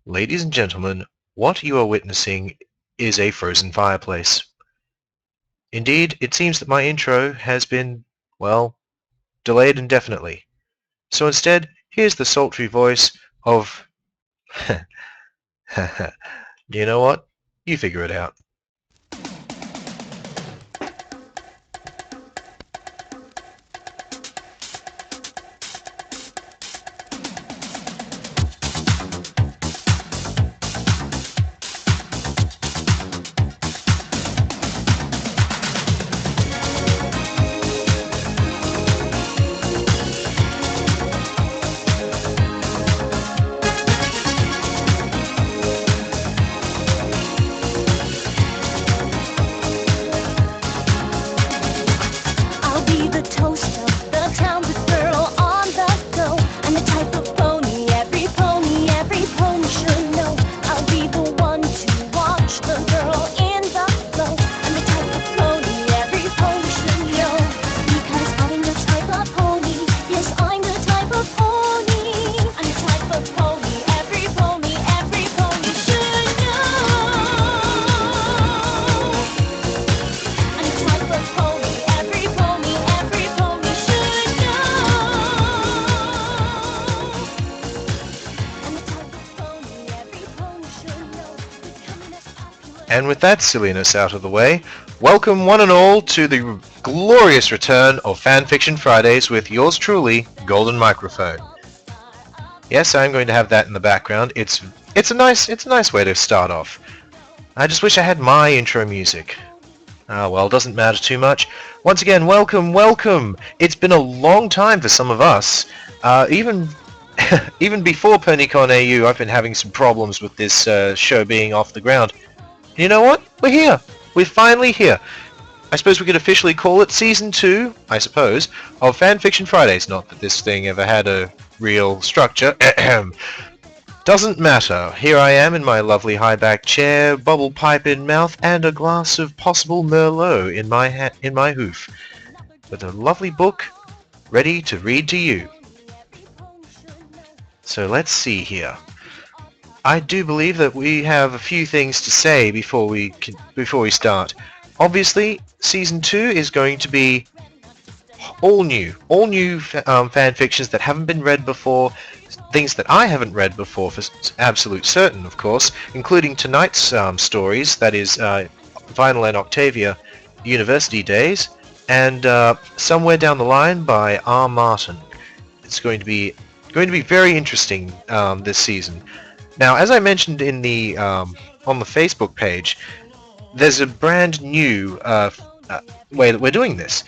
Ladies and gentlemen, what you are witnessing is a frozen fireplace. Indeed, it seems that my intro has been, well, delayed indefinitely. So instead, here's the sultry voice of... You know what? You figure it out. I'll be the toaster, the talented girl on the go. I'm the type of pony every pony should know. I'll be the one to watch the girl in the flow. I'm the type of pony every pony should know. Because I'm the type of pony, yes, I'm the type of pony. I'm the type of pony every pony should know. I'm the type of pony every pony should know. I'm the type of pony every pony should know. Becoming as popular. And with that silliness out of the way, welcome one and all to the glorious return of FanFiction Fridays with yours truly, Golden Microphone. Yes, I'm going to have that in the background. It's a nice way to start off. I just wish I had my intro music. Ah, well, doesn't matter too much. Once again, welcome. It's been a long time for some of us. Even before PonyCon AU, I've been having some problems with this show being off the ground. And you know what? We're here. We're finally here. I suppose we could officially call it Season 2, I suppose, of FanFiction Fridays. Not that this thing ever had a real structure. Doesn't matter. Here I am in my lovely high-back chair, bubble pipe in mouth, and a glass of possible Merlot in my hoof, with a lovely book ready to read to you. So let's see here. I do believe that we have a few things to say before we start. Obviously, Season 2 is going to be all new fan fictions that haven't been read before, things that I haven't read before for absolute certain, of course, including tonight's stories, that is Vinyl and Octavia University Days, and Somewhere Down the Line by R. Martin. It's going to be very interesting this season. Now, as I mentioned in the on the Facebook page, there's a brand new way that we're doing this.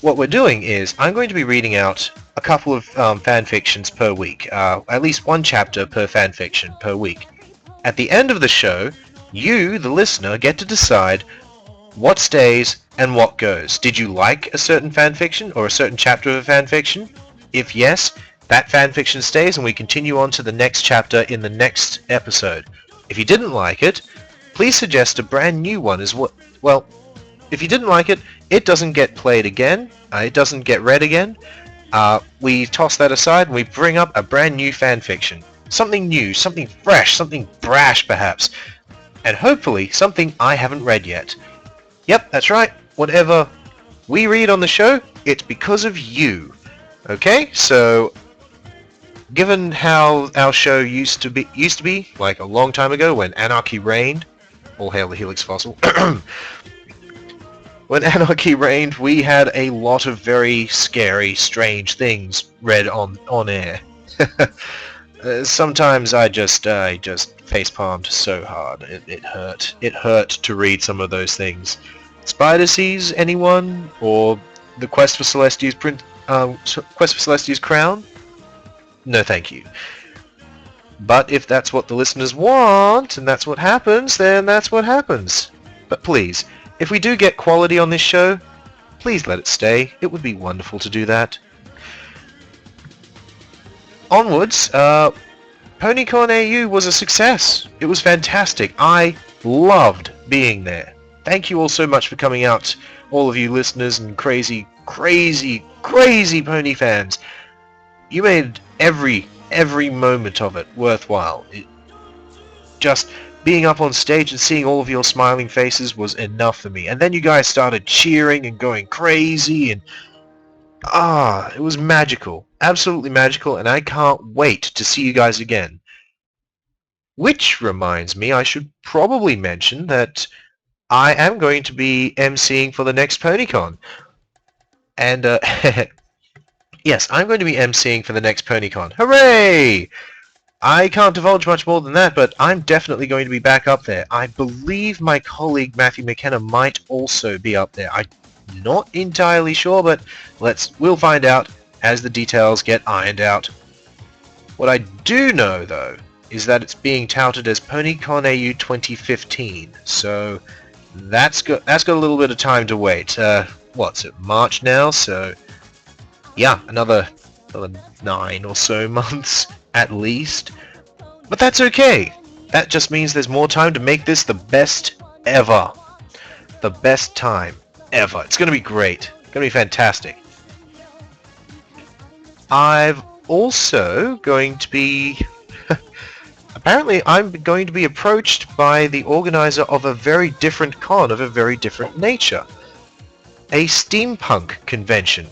What we're doing is I'm going to be reading out a couple of fan fictions per week, at least one chapter per fan fiction per week. At the end of the show, you, the listener, get to decide what stays and what goes. Did you like a certain fan fiction or a certain chapter of a fan fiction? If yes, that fan fiction stays and we continue on to the next chapter in the next episode. If you didn't like it, please suggest a brand new one as well. Well, if you didn't like it, it doesn't get played again. It doesn't get read again. We toss that aside and we bring up a brand new fan fiction. Something new, something fresh, something brash perhaps. And hopefully something I haven't read yet. Yep, that's right. Whatever we read on the show, it's because of you. Okay, so given how our show used to be, like a long time ago when anarchy reigned, all hail the Helix Fossil. When anarchy reigned, we had a lot of very scary, strange things read on air. Sometimes I just facepalmed so hard. It hurt. It hurt to read some of those things. Spider Seas, anyone? Or the Quest for Celestia's Crown? No, thank you. But if that's what the listeners want, and that's what happens, then that's what happens. But please, if we do get quality on this show, please let it stay. It would be wonderful to do that. Onwards, PonyCon AU was a success. It was fantastic. I loved being there. Thank you all so much for coming out, all of you listeners and crazy pony fans. You made every moment of it worthwhile. just being up on stage and seeing all of your smiling faces was enough for me. And then you guys started cheering and going crazy, and it was magical. Absolutely magical, and I can't wait to see you guys again. Which reminds me, I should probably mention that I am going to be emceeing for the next PonyCon. And, yes, I'm going to be emceeing for the next PonyCon. Hooray! I can't divulge much more than that, but I'm definitely going to be back up there. I believe my colleague Matthew McKenna might also be up there. I'm not entirely sure, but we'll find out as the details get ironed out. What I do know, though, is that it's being touted as PonyCon AU 2015, so that's got a little bit of time to wait. What's it, March now? So yeah, another 9 or so months at least. But that's okay. That just means there's more time to make this the best ever. The best time ever. It's going to be great. It's going to be fantastic. I've also going to be... Apparently I'm going to be approached by the organizer of a very different con of a very different nature. A steampunk convention.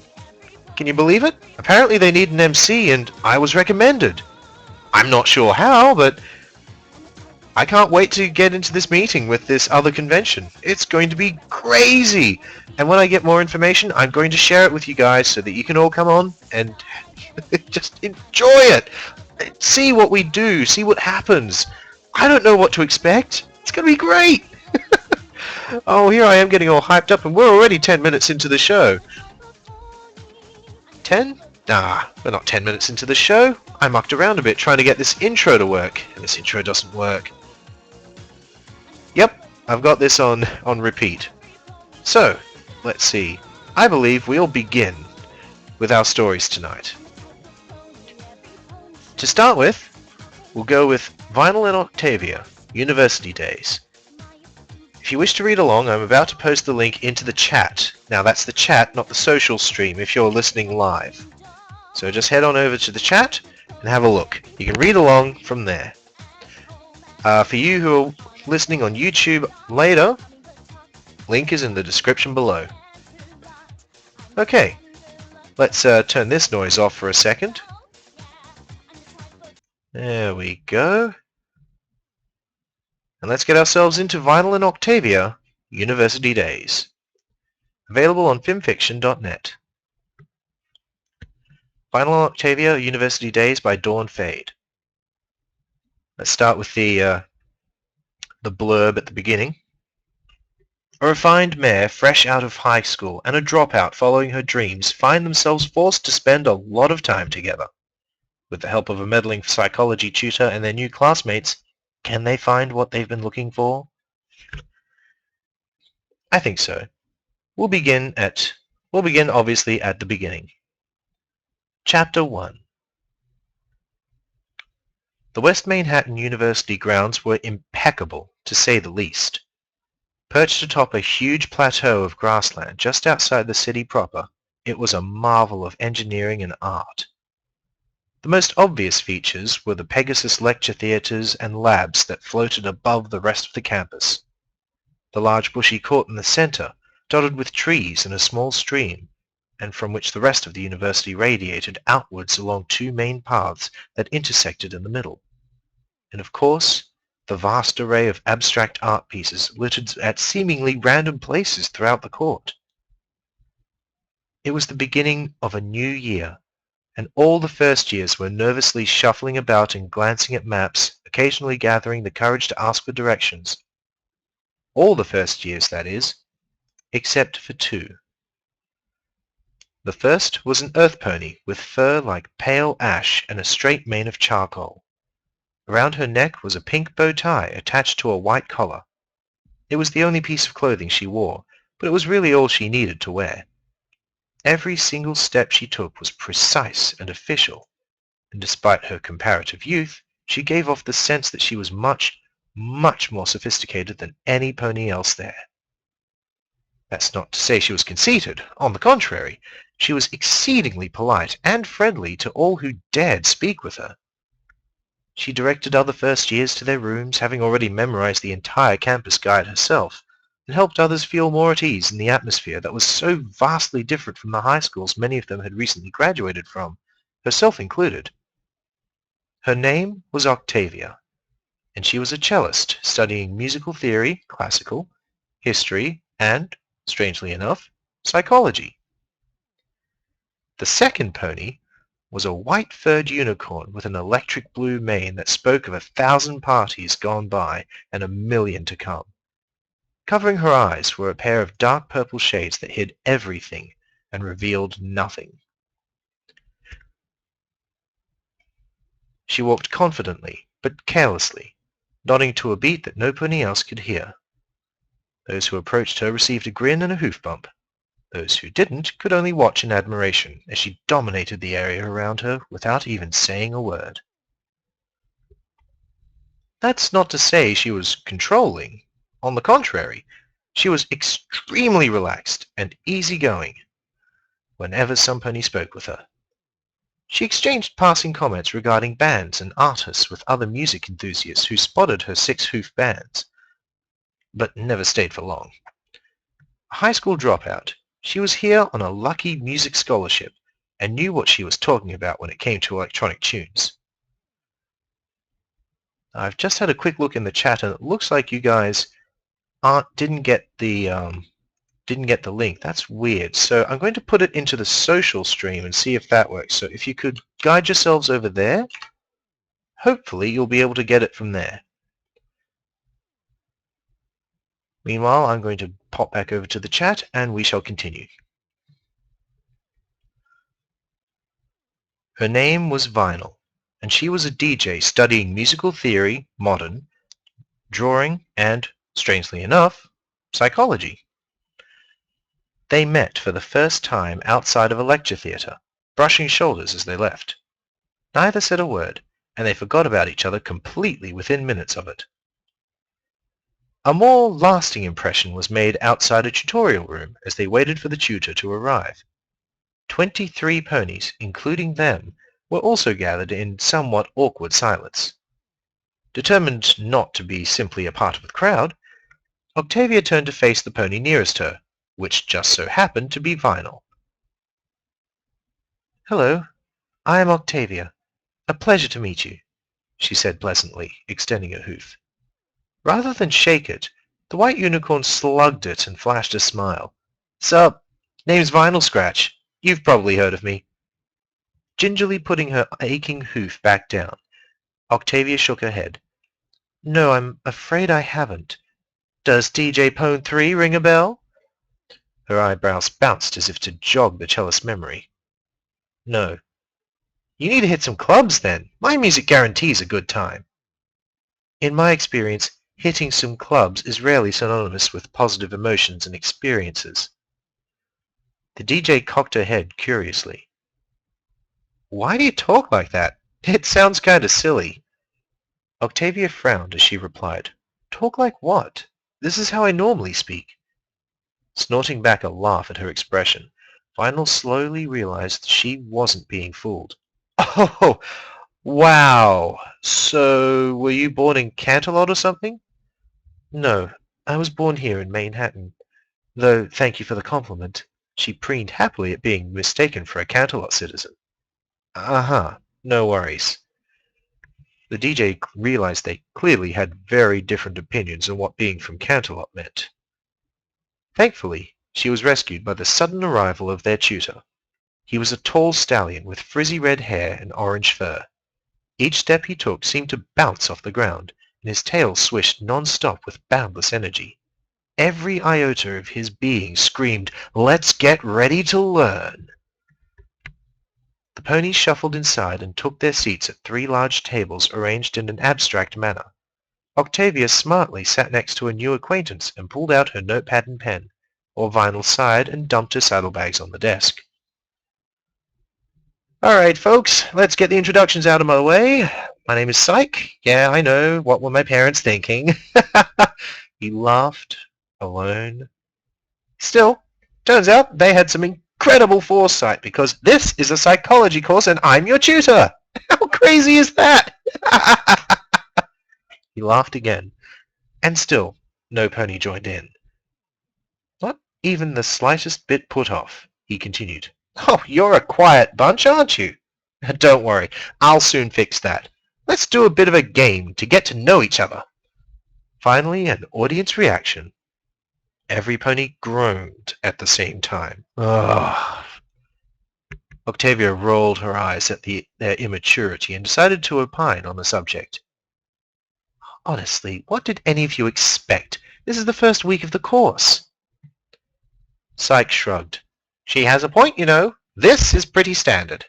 Can you believe it? Apparently they need an MC and I was recommended. I'm not sure how, but I can't wait to get into this meeting with this other convention. It's going to be crazy! And when I get more information, I'm going to share it with you guys so that you can all come on and just enjoy it! See what we do, see what happens. I don't know what to expect. It's going to be great! Oh, here I am getting all hyped up and we're already 10 minutes into the show. 10? Nah, we're not 10 minutes into the show. I mucked around a bit trying to get this intro to work, and this intro doesn't work. Yep, I've got this on repeat. So, let's see. I believe we'll begin with our stories tonight. To start with, we'll go with Vinyl and Octavia, University Days. If you wish to read along, I'm about to post the link into the chat. Now that's the chat, not the social stream if you're listening live. So just head on over to the chat and have a look. You can read along from there. For you who are listening on YouTube later, link is in the description below. Okay, let's turn this noise off for a second. There we go. And let's get ourselves into Vinyl and Octavia, University Days. Available on fanfiction.net. Vinyl and Octavia, University Days by DawnFade. Let's start with the blurb at the beginning. A refined mare fresh out of high school and a dropout following her dreams find themselves forced to spend a lot of time together. With the help of a meddling psychology tutor and their new classmates, can they find what they've been looking for? I think so. We'll begin obviously at the beginning. Chapter 1. The West Manhattan University grounds were impeccable, to say the least. Perched atop a huge plateau of grassland just outside the city proper, it was a marvel of engineering and art. The most obvious features were the Pegasus lecture theatres and labs that floated above the rest of the campus. The large bushy court in the centre, dotted with trees and a small stream, and from which the rest of the university radiated outwards along two main paths that intersected in the middle. And of course, the vast array of abstract art pieces littered at seemingly random places throughout the court. It was the beginning of a new year, and all the first years were nervously shuffling about and glancing at maps, occasionally gathering the courage to ask for directions. All the first years, that is, except for two. The first was an earth pony with fur like pale ash and a straight mane of charcoal. Around her neck was a pink bow tie attached to a white collar. It was the only piece of clothing she wore, but it was really all she needed to wear. Every single step she took was precise and official, and despite her comparative youth, she gave off the sense that she was much, much more sophisticated than any pony else there. That's not to say she was conceited. On the contrary, she was exceedingly polite and friendly to all who dared speak with her. She directed other first years to their rooms, having already memorized the entire campus guide herself, and helped others feel more at ease in the atmosphere that was so vastly different from the high schools many of them had recently graduated from, herself included. Her name was Octavia, and she was a cellist studying musical theory, classical, history, and, strangely enough, psychology. The second pony was a white-furred unicorn with an electric blue mane that spoke of 1,000 parties gone by and 1,000,000 to come. Covering her eyes were a pair of dark purple shades that hid everything and revealed nothing. She walked confidently, but carelessly, nodding to a beat that no pony else could hear. Those who approached her received a grin and a hoof bump. Those who didn't could only watch in admiration as she dominated the area around her without even saying a word. That's not to say she was controlling. On the contrary, she was extremely relaxed and easygoing whenever some pony spoke with her. She exchanged passing comments regarding bands and artists with other music enthusiasts who spotted her six-hoof bands, but never stayed for long. A high school dropout, she was here on a lucky music scholarship and knew what she was talking about when it came to electronic tunes. I've just had a quick look in the chat and it looks like you guys didn't get the link. That's weird. So I'm going to put it into the social stream and see if that works. So if you could guide yourselves over there, hopefully you'll be able to get it from there. Meanwhile, I'm going to pop back over to the chat and we shall continue. Her name was Vinyl, and she was a DJ studying musical theory, modern, drawing, and, strangely enough, psychology. They met for the first time outside of a lecture theatre, brushing shoulders as they left. Neither said a word, and they forgot about each other completely within minutes of it. A more lasting impression was made outside a tutorial room as they waited for the tutor to arrive. 23 ponies, including them, were also gathered in somewhat awkward silence. Determined not to be simply a part of the crowd, Octavia turned to face the pony nearest her, which just so happened to be Vinyl. "Hello, I am Octavia. A pleasure to meet you," she said pleasantly, extending a hoof. Rather than shake it, the white unicorn slugged it and flashed a smile. "Sup, name's Vinyl Scratch. You've probably heard of me." Gingerly putting her aching hoof back down, Octavia shook her head. "No, I'm afraid I haven't. Does DJ Pone 3 ring a bell?" Her eyebrows bounced as if to jog the cellist's memory. "No." "You need to hit some clubs then. My music guarantees a good time." In my experience, hitting some clubs is rarely synonymous with positive emotions and experiences. The DJ cocked her head curiously. "Why do you talk like that? It sounds kind of silly." Octavia frowned as she replied, "Talk like what? This is how I normally speak." Snorting back a laugh at her expression, Vinyl slowly realized she wasn't being fooled. "Oh, wow. So, were you born in Canterlot or something?" "No, I was born here in Manhattan. Though, thank you for the compliment." She preened happily at being mistaken for a Canterlot citizen. "Uh-huh, no worries." The DJ realized they clearly had very different opinions on what being from Canterlot meant. Thankfully, she was rescued by the sudden arrival of their tutor. He was a tall stallion with frizzy red hair and orange fur. Each step he took seemed to bounce off the ground, and his tail swished non-stop with boundless energy. Every iota of his being screamed, "Let's get ready to learn!" The ponies shuffled inside and took their seats at 3 large tables arranged in an abstract manner. Octavia smartly sat next to a new acquaintance and pulled out her notepad and pen, while Vinyl sighed and dumped her saddlebags on the desk. "All right, folks, let's get the introductions out of my way. My name is Psych. Yeah, I know. What were my parents thinking?" He laughed, alone. Still, turns out they had some incredible foresight because this is a psychology course and I'm your tutor. How crazy is that? He laughed again, and still no pony joined in. Not even the slightest bit put off, he continued. Oh, you're a quiet bunch, aren't you? Don't worry, I'll soon fix that. Let's do a bit of a game to get to know each other. Finally, an audience reaction. Every pony groaned at the same time. Ugh. Octavia rolled her eyes at their immaturity and decided to opine on the subject. Honestly, what did any of you expect? This is the first week of the course. Syke shrugged. She has a point, you know. This is pretty standard.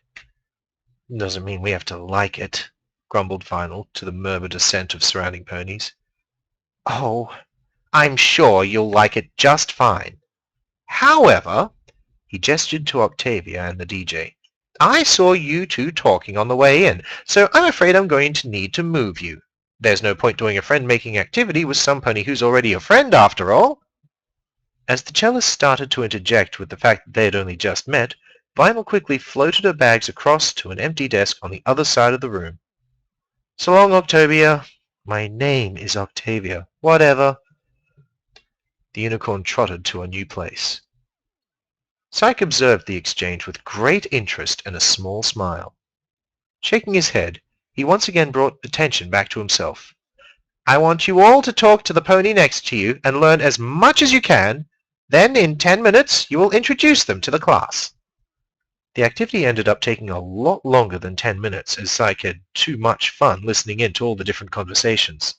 Doesn't mean we have to like it, grumbled Vinyl to the murmured assent of surrounding ponies. Oh, I'm sure you'll like it just fine. However, he gestured to Octavia and the DJ. I saw you two talking on the way in, so I'm afraid I'm going to need to move you. There's no point doing a friend-making activity with some pony who's already a friend after all. As the cellist started to interject with the fact that they had only just met, Vinyl quickly floated her bags across to an empty desk on the other side of the room. So long, Octavia. My name is Octavia. Whatever. The unicorn trotted to a new place. Syke observed the exchange with great interest and a small smile. Shaking his head, he once again brought attention back to himself. I want you all to talk to the pony next to you and learn as much as you can. Then, in 10 minutes, you will introduce them to the class. The activity ended up taking a lot longer than 10 minutes, as Syke had too much fun listening in to all the different conversations.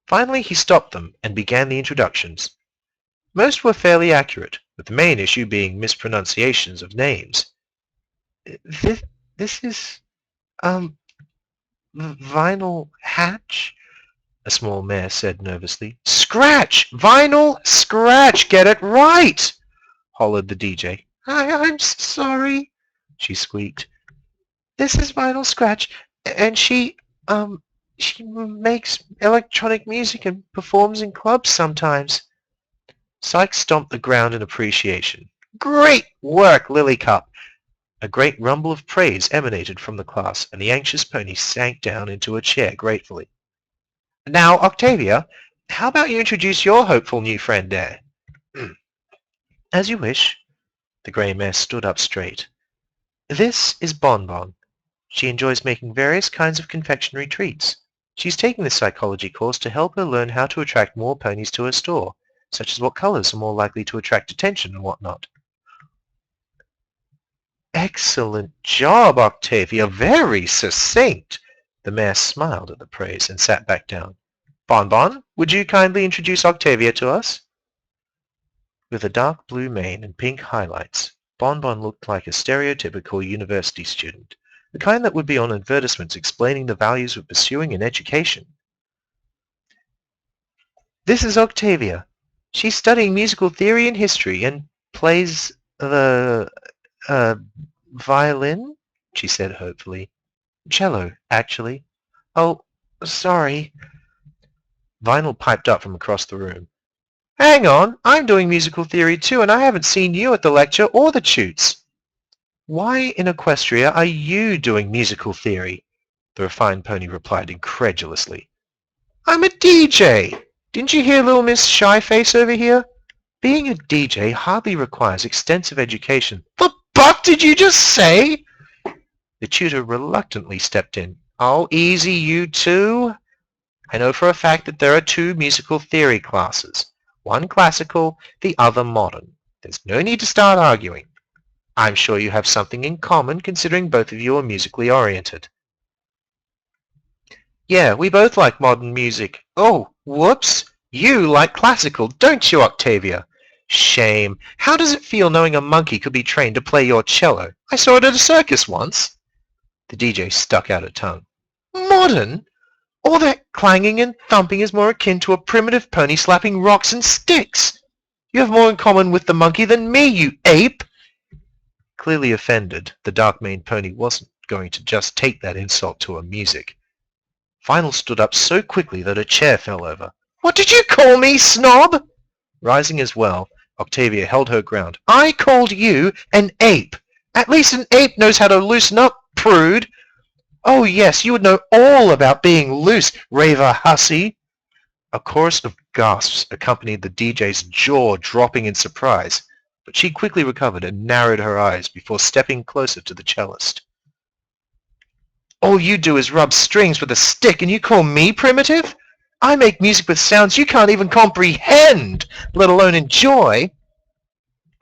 Finally, he stopped them and began the introductions. Most were fairly accurate, with the main issue being mispronunciations of names. This is, Vinyl Hatch? A small mare said nervously. Scratch! Vinyl Scratch! Get it right! Hollered the DJ. I'm sorry, she squeaked. This is Vinyl Scratch, and she makes electronic music and performs in clubs sometimes. Syke stomped the ground in appreciation. Great work, Lilycup! A great rumble of praise emanated from the class, and the anxious pony sank down into a chair gratefully. Now, Octavia, how about you introduce your hopeful new friend there? As you wish. The grey mare stood up straight. This is Bonbon. She enjoys making various kinds of confectionery treats. She's taking this psychology course to help her learn how to attract more ponies to her store, such as what colors are more likely to attract attention and whatnot. Excellent job, Octavia. Very succinct. The mare smiled at the praise and sat back down. Bonbon, would you kindly introduce Octavia to us? With a dark blue mane and pink highlights, Bonbon looked like a stereotypical university student, the kind that would be on advertisements explaining the values of pursuing an education. This is Octavia. She's studying musical theory and history and plays the violin, she said hopefully. Cello, actually. Oh, sorry. Vinyl piped up from across the room. Hang on, I'm doing musical theory too, and I haven't seen you at the lecture or the toots. Why in Equestria are you doing musical theory? The refined pony replied incredulously. I'm a DJ. Didn't you hear little Miss Shyface over here? Being a DJ hardly requires extensive education. The buck did you just say? The tutor reluctantly stepped in. Oh, easy, you two. I know for a fact that there are 2 musical theory classes. One classical, the other modern. There's no need to start arguing. I'm sure you have something in common, considering both of you are musically oriented. Yeah, we both like modern music. Oh, whoops. You like classical, don't you, Octavia? Shame. How does it feel knowing a monkey could be trained to play your cello? I saw it at a circus once. The DJ stuck out a tongue. Modern? All that clanging and thumping is more akin to a primitive pony slapping rocks and sticks. You have more in common with the monkey than me, you ape! Clearly offended, the dark-maned pony wasn't going to just take that insult to her music. Vinyl stood up so quickly that a chair fell over. What did you call me, snob? Rising as well, Octavia held her ground. I called you an ape. At least an ape knows how to loosen up, prude. Oh yes, you would know all about being loose, raver hussy. A chorus of gasps accompanied the DJ's jaw dropping in surprise, but she quickly recovered and narrowed her eyes before stepping closer to the cellist. All you do is rub strings with a stick and you call me primitive? I make music with sounds you can't even comprehend, let alone enjoy.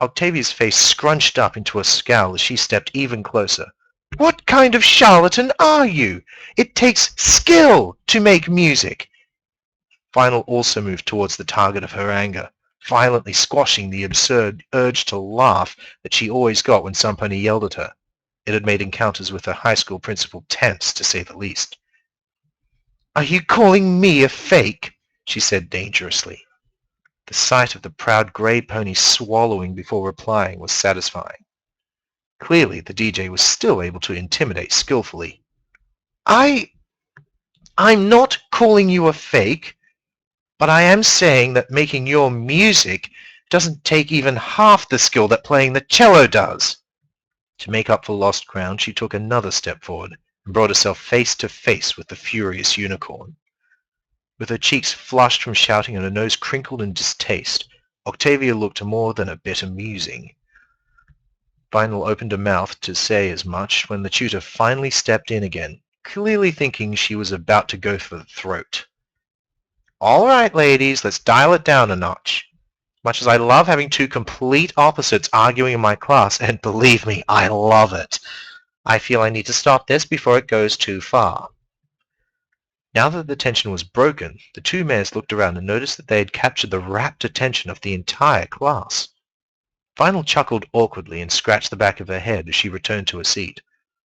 Octavia's face scrunched up into a scowl as she stepped even closer. What kind of charlatan are you? It takes skill to make music. Final also moved towards the target of her anger, violently squashing the absurd urge to laugh that she always got when somebody yelled at her. It had made encounters with her high school principal tense, to say the least. Are you calling me a fake? She said dangerously. The sight of the proud grey pony swallowing before replying was satisfying. Clearly, the DJ was still able to intimidate skillfully. I'm not calling you a fake, but I am saying that making your music doesn't take even half the skill that playing the cello does. To make up for lost ground, she took another step forward and brought herself face to face with the furious unicorn. With her cheeks flushed from shouting and her nose crinkled in distaste, Octavia looked more than a bit amusing. Vinyl opened her mouth to say as much when the tutor finally stepped in again, clearly thinking she was about to go for the throat. All right, ladies, let's dial it down a notch. Much as I love having two complete opposites arguing in my class, and believe me, I love it, I feel I need to stop this before it goes too far. Now that the tension was broken, the two mayors looked around and noticed that they had captured the rapt attention of the entire class. Vinyl chuckled awkwardly and scratched the back of her head as she returned to her seat,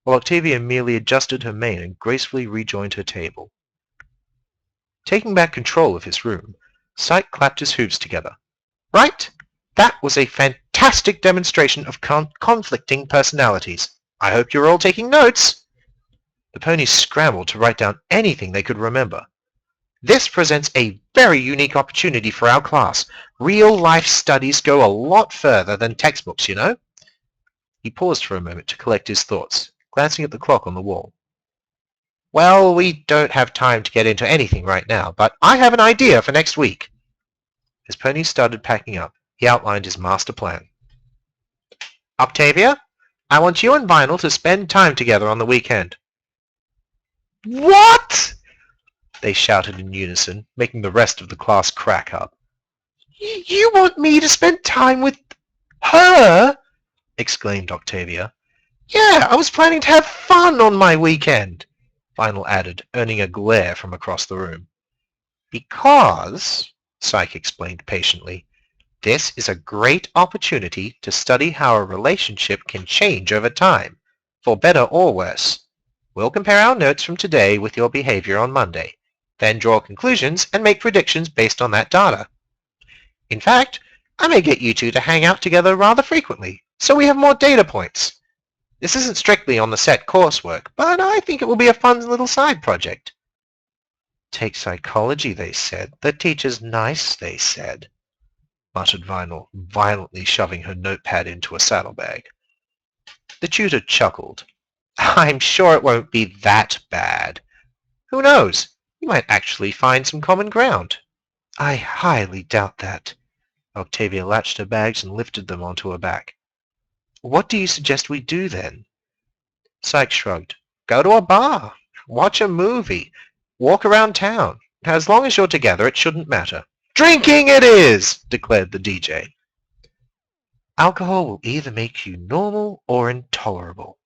while Octavia merely adjusted her mane and gracefully rejoined her table. Taking back control of his room, Syke clapped his hooves together. Right! That was a fantastic demonstration of conflicting personalities. I hope you're all taking notes. The ponies scrambled to write down anything they could remember. This presents a very unique opportunity for our class. Real-life studies go a lot further than textbooks, you know. He paused for a moment to collect his thoughts, glancing at the clock on the wall. Well, we don't have time to get into anything right now, but I have an idea for next week. As ponies started packing up, he outlined his master plan. Octavia, I want you and Vinyl to spend time together on the weekend. What? They shouted in unison, making the rest of the class crack up. You want me to spend time with her? Exclaimed Octavia. Yeah, I was planning to have fun on my weekend, Vinyl added, earning a glare from across the room. Because, Syke explained patiently, this is a great opportunity to study how a relationship can change over time, for better or worse. We'll compare our notes from today with your behavior on Monday, then draw conclusions and make predictions based on that data. In fact, I may get you two to hang out together rather frequently, so we have more data points. This isn't strictly on the set coursework, but I think it will be a fun little side project. Take psychology, they said. The teacher's nice, they said, muttered Vinyl, violently shoving her notepad into a saddlebag. The tutor chuckled. I'm sure it won't be that bad. Who knows? You might actually find some common ground. I highly doubt that. Octavia latched her bags and lifted them onto her back. What do you suggest we do then? Syke shrugged. Go to a bar. Watch a movie. Walk around town. As long as you're together, it shouldn't matter. Drinking it is, declared the DJ. Alcohol will either make you normal or intolerable.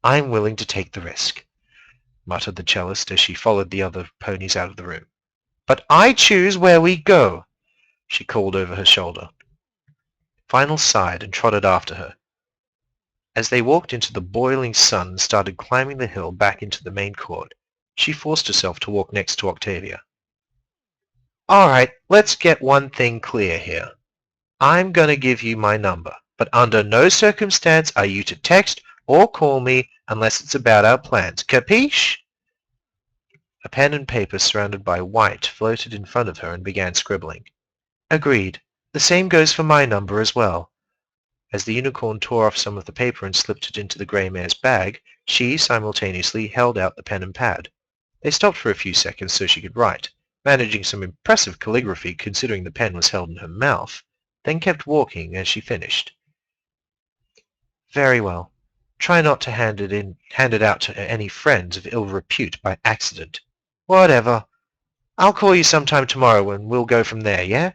I'm willing to take the risk, muttered the cellist as she followed the other ponies out of the room. But I choose where we go, she called over her shoulder. Vinyl sighed and trotted after her. As they walked into the boiling sun and started climbing the hill back into the main court, she forced herself to walk next to Octavia. All right, let's get one thing clear here. I'm going to give you my number, but under no circumstance are you to text or call me unless it's about our plans. Capiche? A pen and paper surrounded by white floated in front of her and began scribbling. Agreed. The same goes for my number as well. As the unicorn tore off some of the paper and slipped it into the grey mare's bag, She simultaneously held out the pen and pad. They stopped for a few seconds so she could write, managing some impressive calligraphy considering the pen was held in her mouth, then kept walking as she finished. Very well. Try not to hand it out to any friends of ill repute by accident. Whatever. I'll call you sometime tomorrow and we'll go from there, yeah?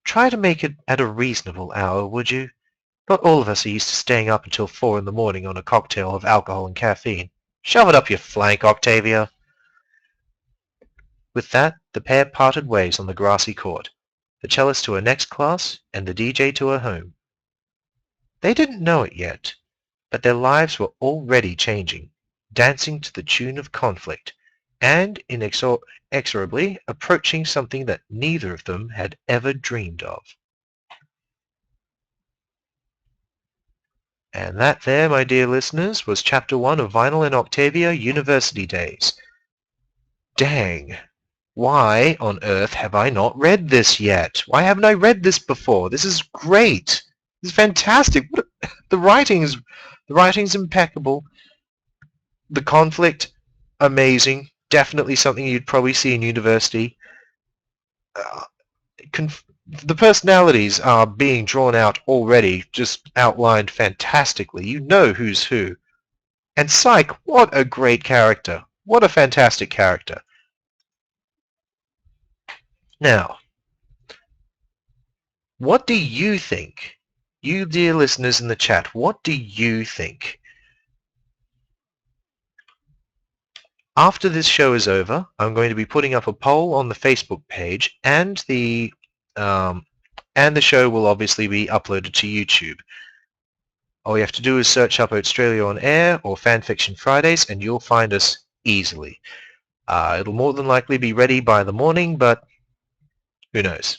Try to make it at a reasonable hour, would you? Not all of us are used to staying up until 4 in the morning on a cocktail of alcohol and caffeine. Shove it up your flank, Octavia. With that, the pair parted ways on the grassy court, the cellist to her next class and the DJ to her home. They didn't know it yet, but their lives were already changing, dancing to the tune of conflict, and inexorably approaching something that neither of them had ever dreamed of. And that there, my dear listeners, was Chapter 1 of Vinyl and Octavia University Days. Dang! Why on earth have I not read this yet? Why haven't I read this before? This is great! This is fantastic! The writing's impeccable. The conflict, amazing. Definitely something you'd probably see in university. The personalities are being drawn out already, just outlined fantastically. You know who's who. And Psyche, what a great character. What a fantastic character. Now, what do you think? You dear listeners in the chat, what do you think? After this show is over, I'm going to be putting up a poll on the Facebook page, and the show will obviously be uploaded to YouTube. All you have to do is search up Oatstralia on Air or FanFiction Fridays, and you'll find us easily. It'll more than likely be ready by the morning, but who knows?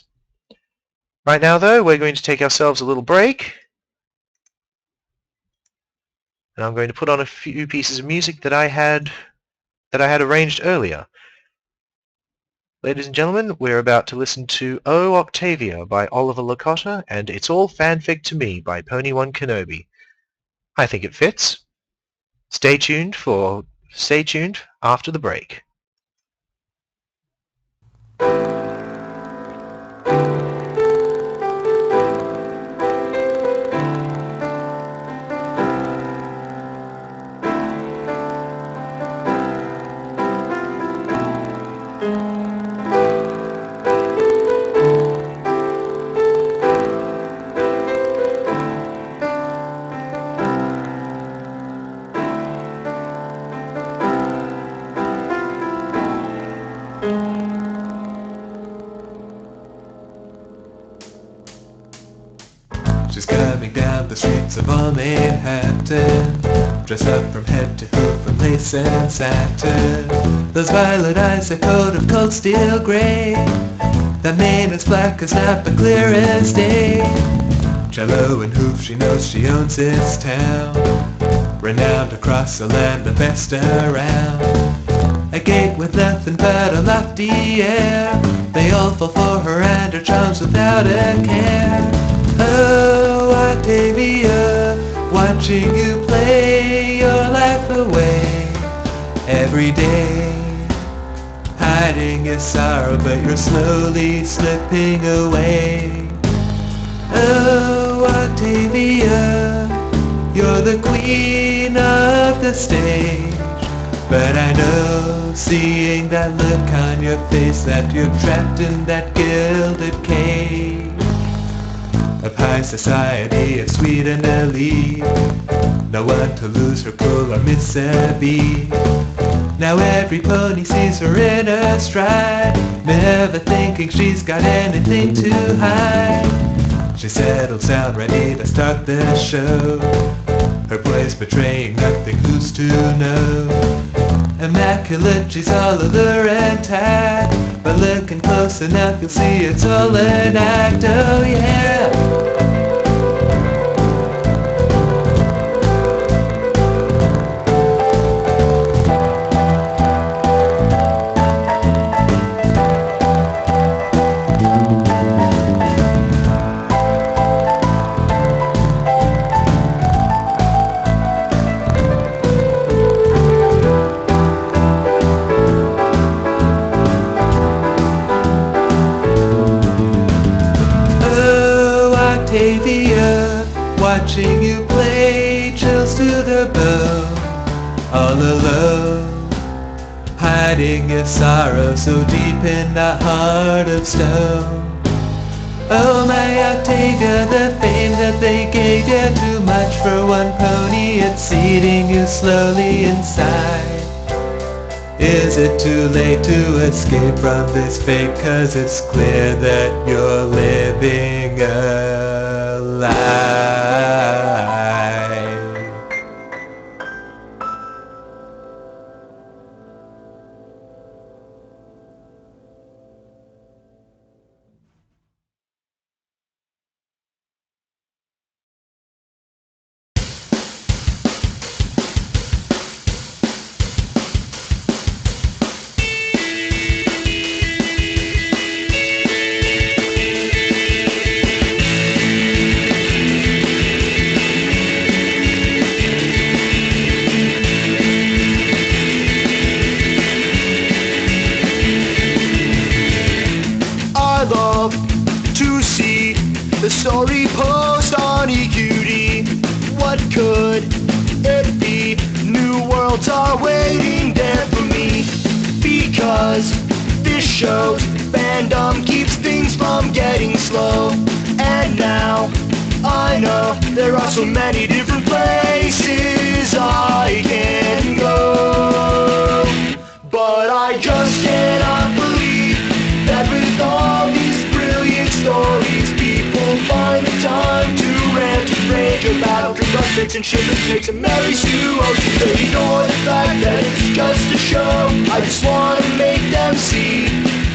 Right now, though, we're going to take ourselves a little break. And I'm going to put on a few pieces of music that I had arranged earlier. Ladies and gentlemen, we're about to listen to Oh Octavia by Oliver Lacotta and It's All Fanfic to Me by Pony1 Kenobi. I think it fits. Stay tuned after the break. She's coming down the streets of all Manhattan, dressed up from head to foot from lace and satin. Those violet eyes are coat of cold steel gray, that mane as black as night but clear as day. Cello and hoof, she knows she owns this town, renowned across the land, the best around. A gate with nothing but a lofty air, they all fall for her and her charms without a care. Oh, Octavia, watching you play your life away every day, hiding your sorrow, but you're slowly slipping away. Oh, Octavia, you're the queen of the stage, but I know, seeing that look on your face, that you're trapped in that gilded cage of high society, of sweet and elite. No one to lose her cool or miss a beat. Now every pony sees her in her stride, never thinking she's got anything to hide. She settles down, ready to start the show, her place betraying nothing, who's to know. Immaculate, she's all allure and tact, but looking close enough you'll see it's all an act, oh yeah. all alone, hiding your sorrow so deep in that heart of stone. Oh my Octavia, the fame that they gave you, too much for one pony, it's eating you slowly inside. Is it too late to escape from this fate? 'Cause it's clear that you're living a lie. I love to see the story post on EQD. What could it be? New worlds are waiting there for me. Because this show's fandom keeps things from getting slow. And now I know there are so many different places I can go. But I just cannot believe that with all these brilliant stories, people find the time to rant and rage about FanFiction and shit and pigs and Mary Sue. Oh, they ignore the fact that it's just a show. I just want to make them see,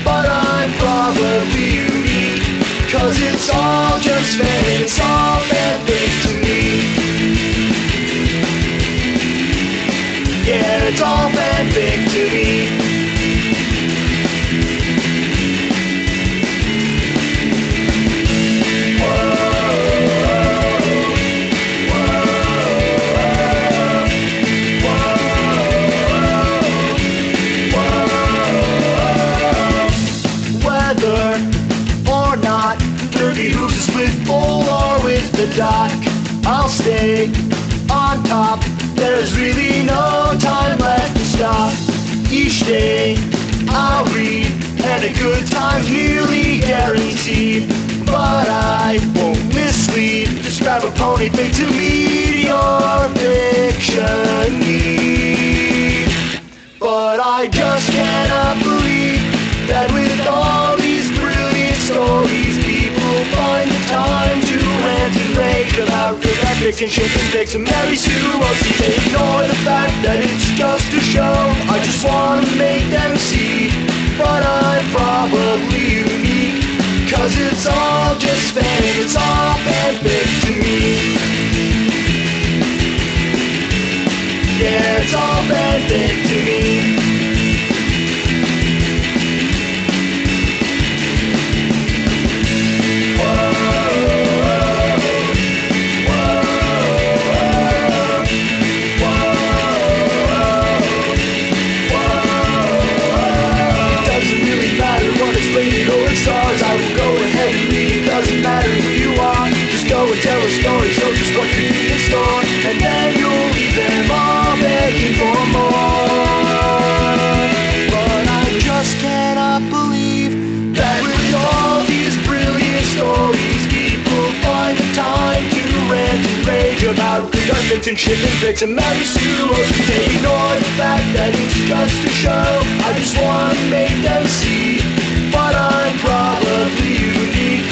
but I'm probably unique, 'cause it's all just fan, it's all fanfic to me. Yeah, it's all fanfic to me. The dock, I'll stay on top. There's really no time left to stop. Each day I'll read, and a good time's nearly guaranteed. But I won't mislead. Just grab a pony pick to meet your fiction need. But I just cannot believe that with all these brilliant stories, people find the time to rant and rage about FanFiction and shit and pigs and Mary Sue. Oh, see, they ignore the fact that it's just a show. I just want to make them see, but I'm probably unique, 'cause it's all just fan, it's all fanfic to me. Yeah, it's all fanfic to me. Stars, I will go ahead and read. Doesn't matter who you are, just go and tell a story. Show just what could be in store, and then you'll leave them all begging for more. But I just cannot believe that with all these brilliant stories, people find the time to rant and rage about FanFiction and shit and pigs and Mary Sue. They ignore the fact that it's just a show. I just want to make them see, but I'm probably unique,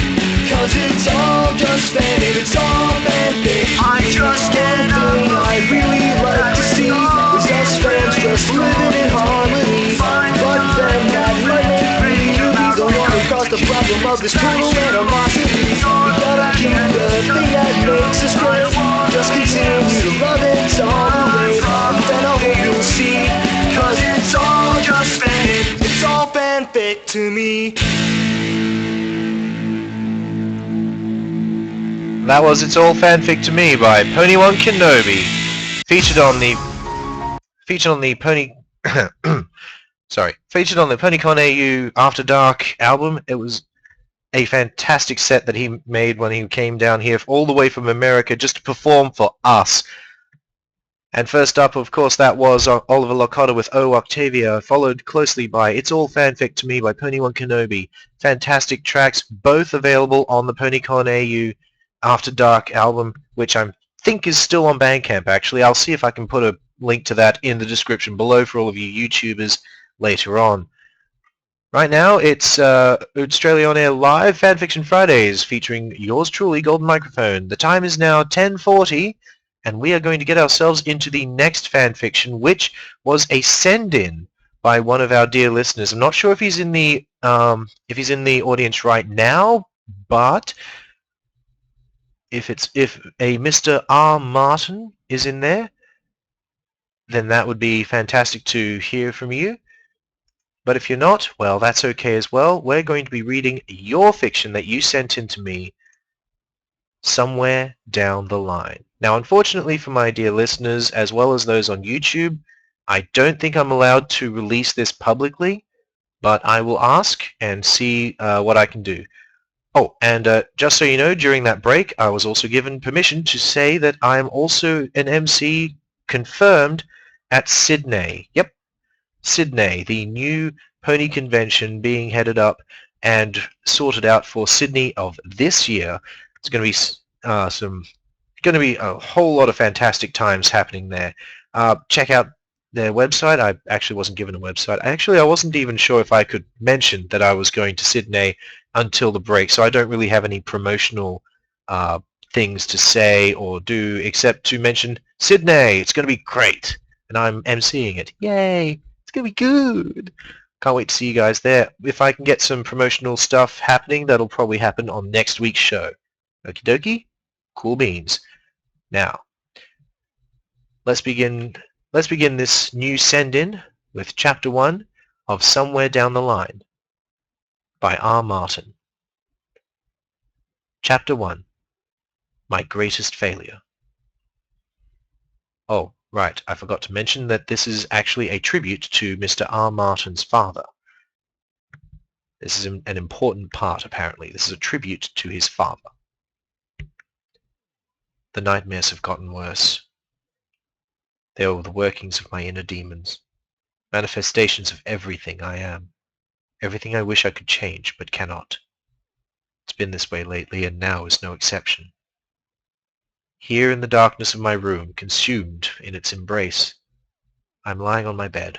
'cause it's all just fan, it's all fanfic. I just cannot believe I really like to see is us fans just living in harmony. But then that might really be the one who caused the problem of this brutal animosity. We gotta keep the thing that makes us great. Just continue to love it all the way. Then I hope you'll see, 'cause it's all just fan, it's all fanfic to me. That was It's All Fanfic to Me by Pony1 Kenobi, featured on the PonyCon AU After Dark album. It was a fantastic set that he made when he came down here all the way from America just to perform for us. And first up, of course, that was Oliver Locotta with Oh Octavia, followed closely by It's All Fanfic to Me by PonyCon Kenobi. Fantastic tracks, both available on the PonyCon AU After Dark album, which I think is still on Bandcamp, actually. I'll see if I can put a link to that in the description below for all of you YouTubers later on. Right now, it's Oatstralia on Air Live FanFiction Fridays, featuring yours truly, Golden Microphone. The time is now 10:40. And we are going to get ourselves into the next fanfiction, which was a send-in by one of our dear listeners. I'm not sure if he's in the audience right now, but if a Mr. R. Martin is in there, then that would be fantastic to hear from you. But if you're not, well, that's okay as well. We're going to be reading your fiction that you sent in to me somewhere down the line. Now, unfortunately for my dear listeners, as well as those on YouTube, I don't think I'm allowed to release this publicly, but I will ask and see what I can do. Oh, and just so you know, during that break, I was also given permission to say that I am also an MC confirmed at Sydney. Yep, Sydney, the new pony convention being headed up and sorted out for Sydney of this year. It's going to be a whole lot of fantastic times happening there. Check out their website. I actually wasn't given a website. I wasn't even sure if I could mention that I was going to Sydney until the break, so I don't really have any promotional things to say or do except to mention Sydney. It's going to be great, and I'm emceeing it. Yay! It's going to be good. Can't wait to see you guys there. If I can get some promotional stuff happening, that'll probably happen on next week's show. Okie dokie? Cool beans. Now, let's begin this new send-in with Chapter 1 of Somewhere Down the Line by R. Martin. Chapter 1, My Greatest Failure. Oh, right, I forgot to mention that this is actually a tribute to Mr. R. Martin's father. This is an important part, apparently. This is a tribute to his father. The nightmares have gotten worse. They are the workings of my inner demons, manifestations of everything I am, everything I wish I could change but cannot. It's been this way lately, and now is no exception. Here in the darkness of my room, consumed in its embrace, I'm lying on my bed.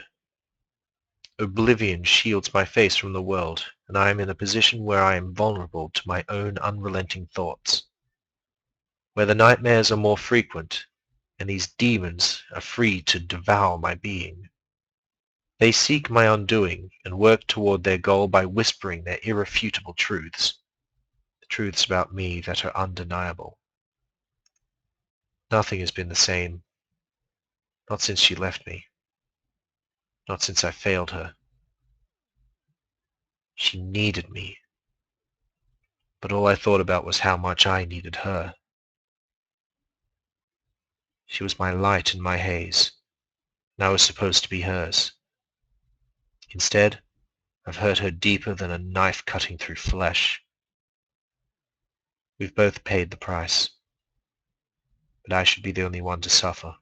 Oblivion shields my face from the world, and I am in a position where I am vulnerable to my own unrelenting thoughts, where the nightmares are more frequent, and these demons are free to devour my being. They seek my undoing and work toward their goal by whispering their irrefutable truths, the truths about me that are undeniable. Nothing has been the same, not since she left me, not since I failed her. She needed me, but all I thought about was how much I needed her. She was my light in my haze, and I was supposed to be hers. Instead, I've hurt her deeper than a knife cutting through flesh. We've both paid the price, but I should be the only one to suffer.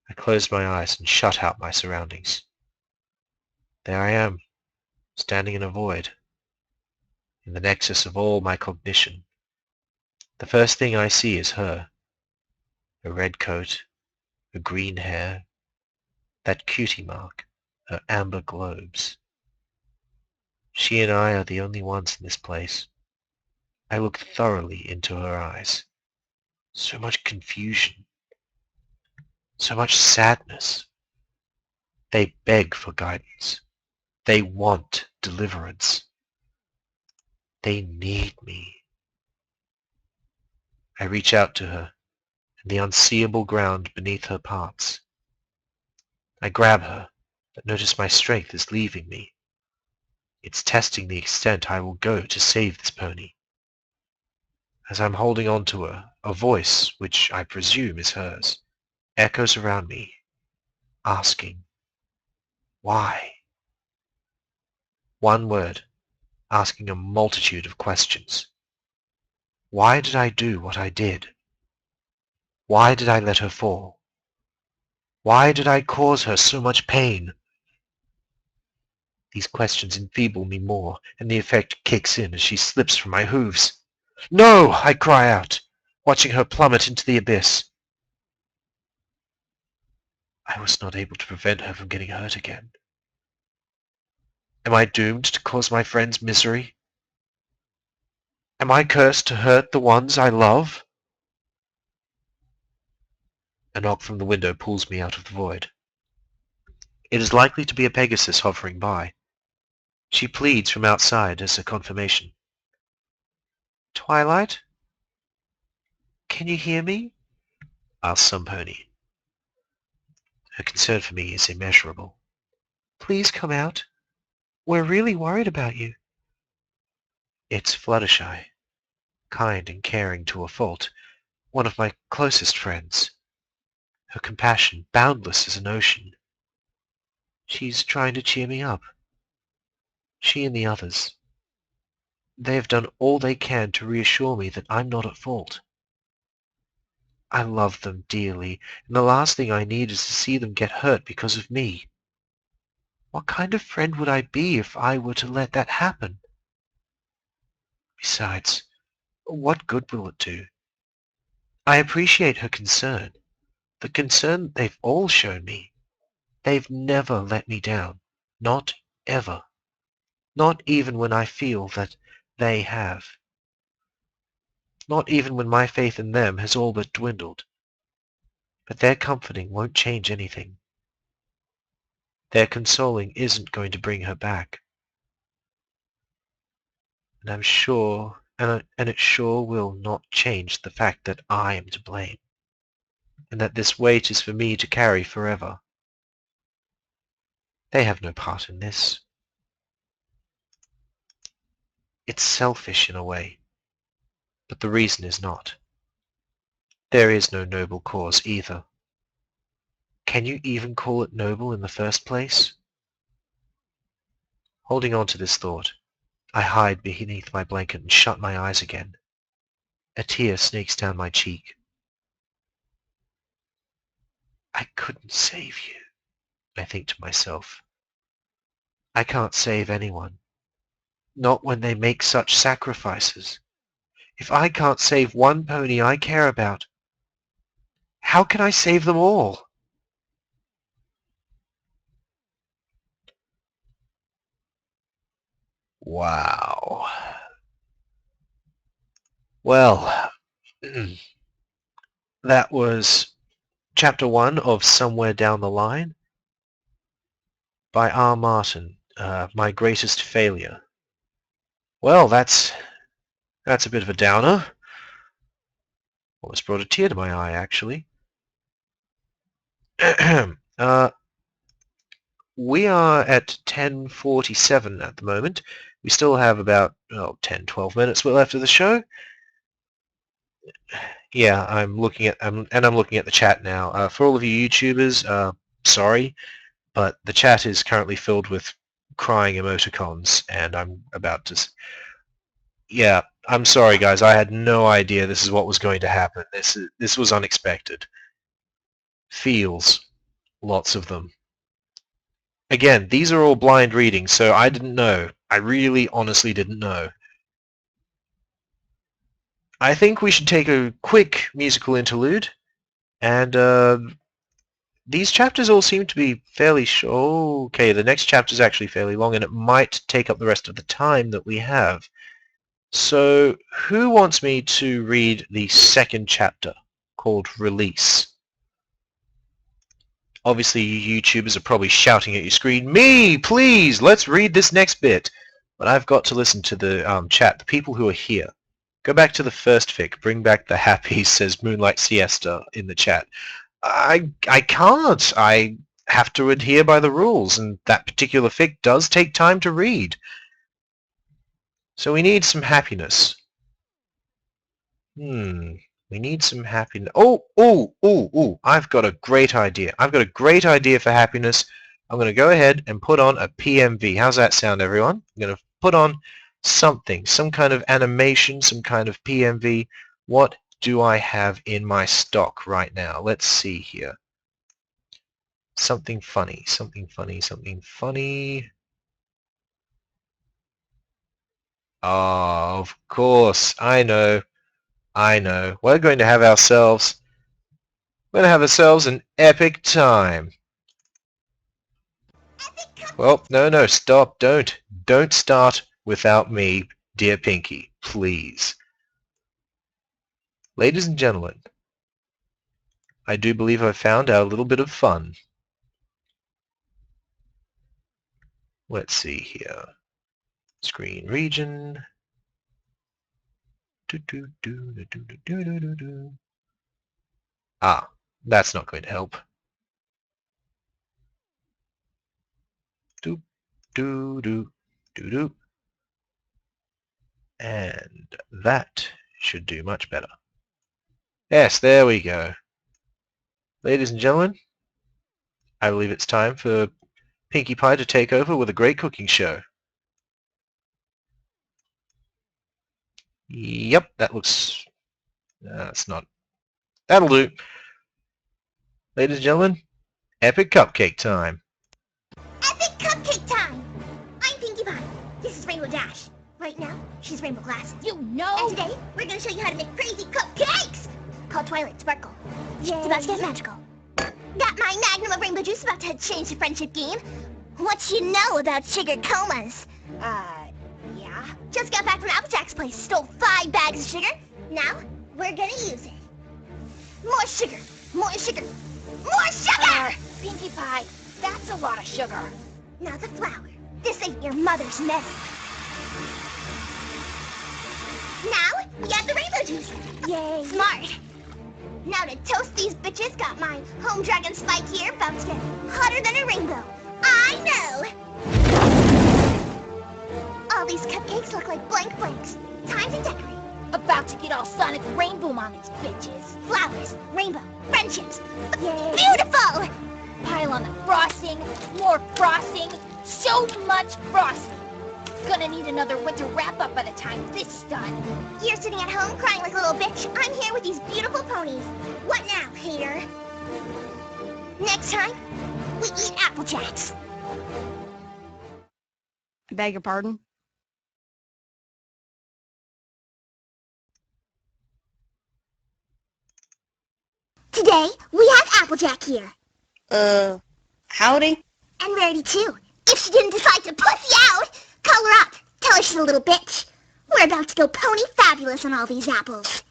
I closed my eyes and shut out my surroundings. There I am, standing in a void, in the nexus of all my cognition. The first thing I see is her. Her red coat, her green hair, that cutie mark, her amber globes. She and I are the only ones in this place. I look thoroughly into her eyes. So much confusion, so much sadness. They beg for guidance. They want deliverance. They need me. I reach out to her, and the unseeable ground beneath her parts. I grab her, but notice my strength is leaving me. It's testing the extent I will go to save this pony. As I'm holding on to her, a voice, which I presume is hers, echoes around me, asking, why? One word, asking a multitude of questions. Why did I do what I did? Why did I let her fall? Why did I cause her so much pain? These questions enfeeble me more, and the effect kicks in as she slips from my hooves. No! I cry out, watching her plummet into the abyss. I was not able to prevent her from getting hurt again. Am I doomed to cause my friends misery? Am I cursed to hurt the ones I love? A knock from the window pulls me out of the void. It is likely to be a Pegasus hovering by. She pleads from outside as a confirmation. Twilight? Can you hear me? Asks some pony. Her concern for me is immeasurable. Please come out. We're really worried about you. It's Fluttershy, kind and caring to a fault, one of my closest friends. Her compassion boundless as an ocean. She's trying to cheer me up. She and the others. They have done all they can to reassure me that I'm not at fault. I love them dearly, and the last thing I need is to see them get hurt because of me. What kind of friend would I be if I were to let that happen? Besides, what good will it do? I appreciate her concern, the concern they've all shown me. They've never let me down, not ever, not even when I feel that they have. Not even when my faith in them has all but dwindled. But their comforting won't change anything. Their consoling isn't going to bring her back. And I'm sure, and it sure will not change the fact that I am to blame, and that this weight is for me to carry forever. They have no part in this. It's selfish in a way, but the reason is not. There is no noble cause either. Can you even call it noble in the first place? Holding on to this thought, I hide beneath my blanket and shut my eyes again. A tear sneaks down my cheek. I couldn't save you, I think to myself. I can't save anyone. Not when they make such sacrifices. If I can't save one pony I care about, how can I save them all? Wow. Well, that was Chapter 1 of Somewhere Down the Line by R. Martin, My Greatest Failure. Well, that's a bit of a downer. Almost brought a tear to my eye, actually. We are at 10:47 at the moment. We still have about 10, 12 minutes left of the show. Yeah, I'm looking at the chat now. For all of you YouTubers, sorry, but the chat is currently filled with crying emoticons, and I'm about to. Yeah, I'm sorry, guys. I had no idea this is what was going to happen. This was unexpected. Feels, lots of them. Again, these are all blind readings, so I didn't know. I really, honestly didn't know. I think we should take a quick musical interlude, and these chapters all seem to be fairly short. Okay, the next chapter is actually fairly long, and it might take up the rest of the time that we have. So, who wants me to read the second chapter, called Release? Obviously, you YouTubers are probably shouting at your screen, "Me, please, let's read this next bit." But I've got to listen to the chat, the people who are here. Go back to the first fic. Bring back the happy, says Moonlight Siesta in the chat. I can't. I have to adhere by the rules, and that particular fic does take time to read. So we need some happiness. We need some happiness. Oh, I've got a great idea. I've got a great idea for happiness. I'm going to go ahead and put on a PMV. How's that sound, everyone? I'm going to put on something, some kind of animation, some kind of PMV. What do I have in my stock right now? Let's see here. Something funny, something funny, something funny. Oh, of course. I know. We're going to have ourselves an epic time. Well, no, stop. Don't start without me, dear Pinky, please. Ladies and gentlemen, I do believe I found our little bit of fun. Let's see here. Screen region. Ah, that's not going to help. And that should do much better. Yes, there we go. Ladies and gentlemen, I believe it's time for Pinkie Pie to take over with a great cooking show. Yep, that looks... that's not... That'll do. Ladies and gentlemen, epic cupcake time. Epic cupcake time! I'm Pinkie Pie. This is Rainbow Dash. Right now, she's Rainbow Glasses. You know! And today, we're gonna show you how to make crazy cupcakes! Called Twilight Sparkle. Yay. It's about to get magical. Got my magnum of rainbow juice about to change the friendship game. What you know about sugar comas? Yeah. Just got back from Applejack's place. Stole 5 bags of sugar. Now, we're gonna use it. More sugar. More sugar. More sugar! Pinkie Pie, that's a lot of sugar. Now the flour. This ain't your mother's medicine. Now, we got the rainbow juice. Yay. Smart. Now to toast these bitches, got my home dragon spike here, about to get hotter than a rainbow. I know! All these cupcakes look like blank blanks. Time to decorate. About to get all Sonic Rainbow on these bitches. Flowers, rainbow, friendships. Yay. Beautiful! Pile on the frosting, more frosting, so much frosting. Gonna need another winter wrap-up by the time this is done. You're sitting at home crying like a little bitch. I'm here with these beautiful ponies. What now, hater? Next time, we eat Apple Jacks. I beg your pardon? Today, we have Applejack here. Howdy? And Rarity too. If she didn't decide to pussy out, call her up. Tell her she's a little bitch. We're about to go pony fabulous on all these apples.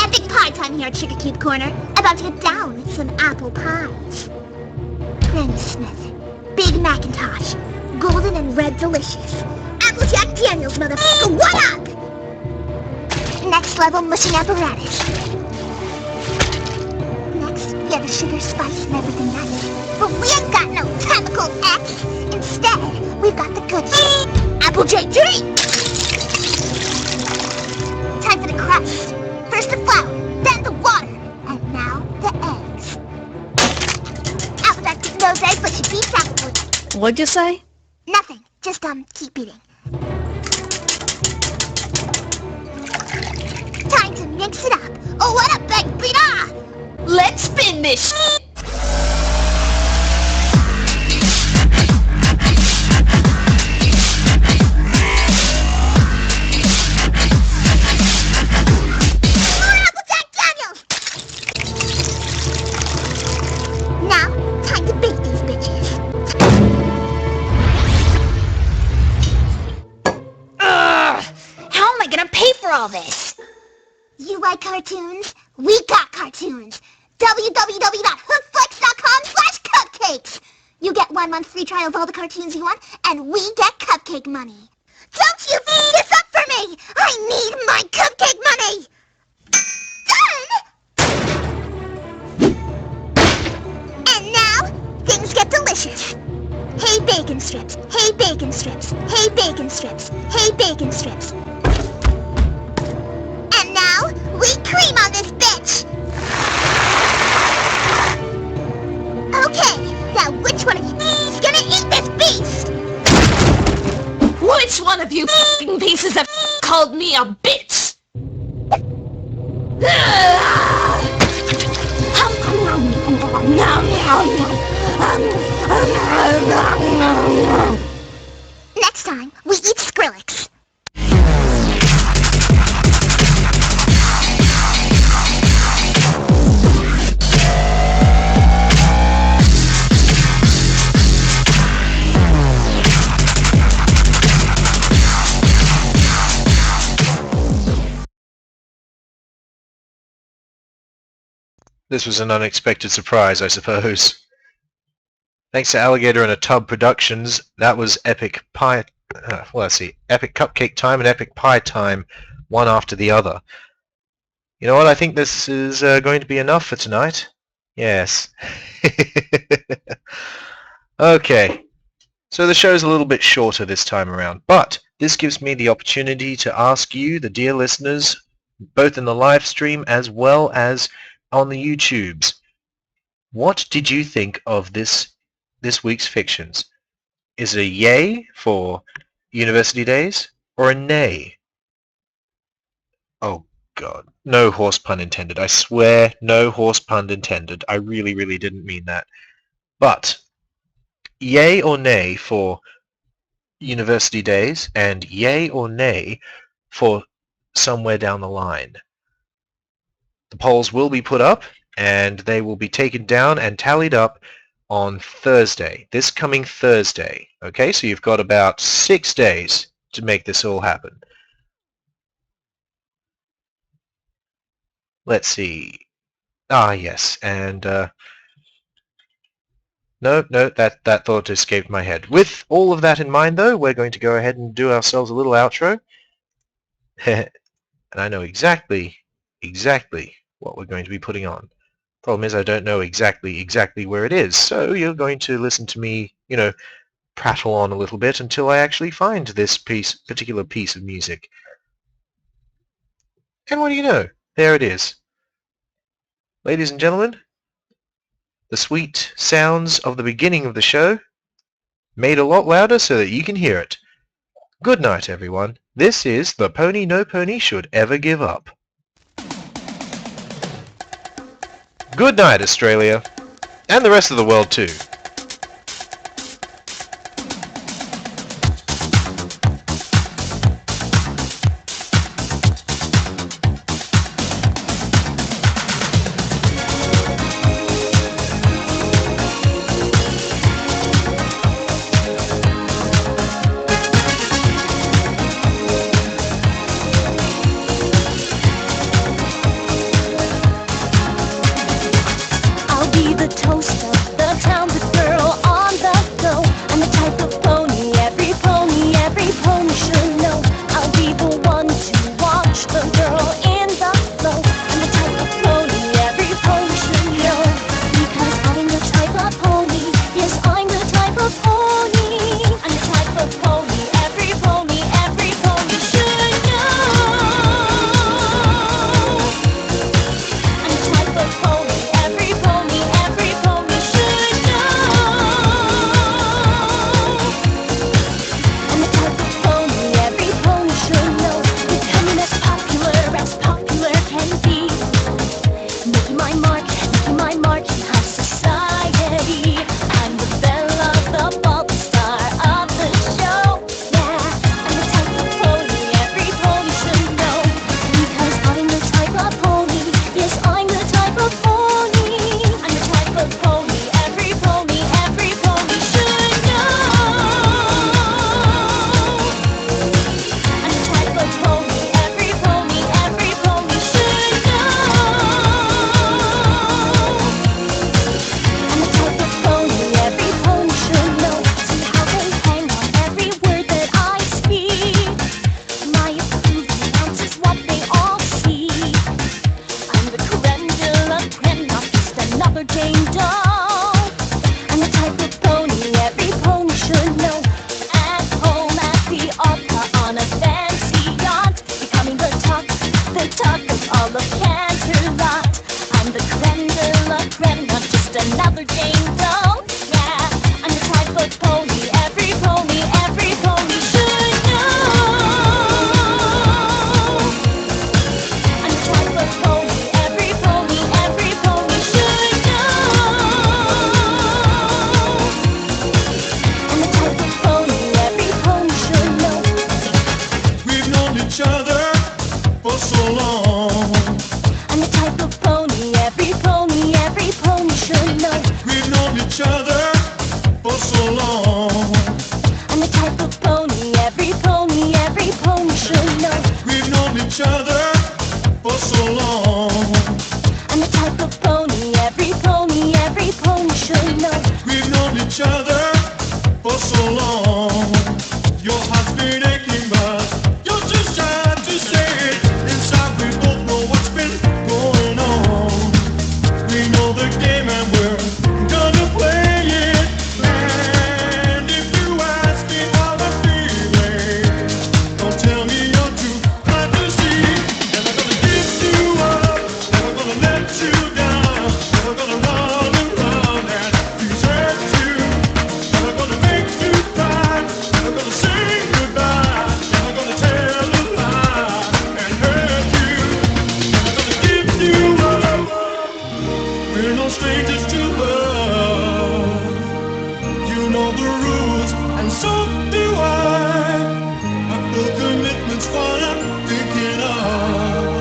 Epic pie time here at Sugar Cube Corner. About to get down with some apple pies. Granny Smith, Big Macintosh, Golden and Red Delicious, Applejack Daniels, motherfucker, what up? Next level mushing apparatus. Next, we have the sugar, spice, and everything nice. But we ain't got no chemical X. Instead, we've got the good shit. Applejack drink! Time for the crust. First the flour, then the water, and now the eggs. Applejack didn't those eggs, but she beats Applejack. What'd you say? Nothing. Just, keep eating. Time to mix it up. Oh, what a big pita! Let's spin this shit. More Applejack Daniels! Now, time to bake these bitches. Ugh! How am I gonna pay for all this? You like cartoons? We got cartoons. www.hookflex.com/cupcakes. You get 1 month free trial of all the cartoons you want, and we get cupcake money. Don't you f this up for me! I need my cupcake money! Done! And now, things get delicious. Hey bacon strips, hey bacon strips, hey bacon strips, hey bacon strips. And now, we cream on this bitch! Okay, now which one of you is gonna eat this beast? Which one of you f***ing pieces of call called me a bitch! Next time, we eat Skrillex. This was an unexpected surprise, I suppose. Thanks to Alligator and a Tub Productions, that was Epic Pie... well, let's see. Epic Cupcake Time and Epic Pie Time, one after the other. You know what? I think this is going to be enough for tonight. Yes. Okay. So the show's a little bit shorter this time around, but this gives me the opportunity to ask you, the dear listeners, both in the live stream as well as on the YouTubes, what did you think of this week's fictions? Is it a yay for University Days or a nay? Oh God, no horse pun intended. I swear, no horse pun intended. I really, really didn't mean that. But yay or nay for University Days and yay or nay for Somewhere Down the Line? The polls will be put up and they will be taken down and tallied up on Thursday, this coming Thursday. Okay, so you've got about 6 days to make this all happen. Let's see. Ah, yes, and no, that thought escaped my head. With all of that in mind, though, we're going to go ahead and do ourselves a little outro. And I know exactly what we're going to be putting on. Problem is I don't know exactly where it is, so you're going to listen to me, prattle on a little bit until I actually find this particular piece of music. And what do you know? There it is. Ladies and gentlemen, the sweet sounds of the beginning of the show made a lot louder so that you can hear it. Good night, everyone. This is The Pony No Pony Should Ever Give Up. Good night, Australia, and the rest of the world too. each other for so long. I'm the type of pony every pony should know. We've known each other for so long. I'm the type of pony every pony should know. We've known each other for so long. Your heart's been aching, but you're too shy to say it. Inside we both know what's been going on. We know the game and we're gonna play it. And if you ask me how I'm feeling, don't tell me you're too hard to see. Never gonna give you up, never gonna let you down, never gonna run around and desert you. Never gonna make you cry, never gonna say goodbye, never gonna tell a lie and hurt you. Never gonna give you up. We're no strangers to love. You know the rules, and so do I. The commitment's what I'm thinking of.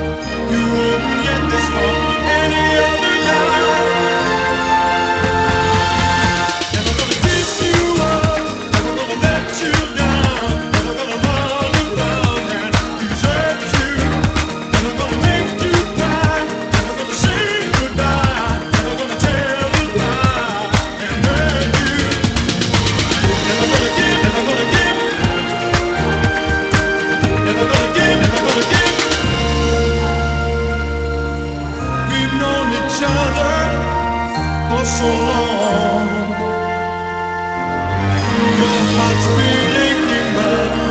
You wouldn't get this far any other night. Never gonna give you up, never gonna let you down, never gonna run around and desert you. Never gonna make you cry, never gonna say goodbye, never gonna tell a lie and hurt you. Never gonna give, never gonna give, never gonna give, never gonna give. We've known each other for so long. Your heart's been aching, but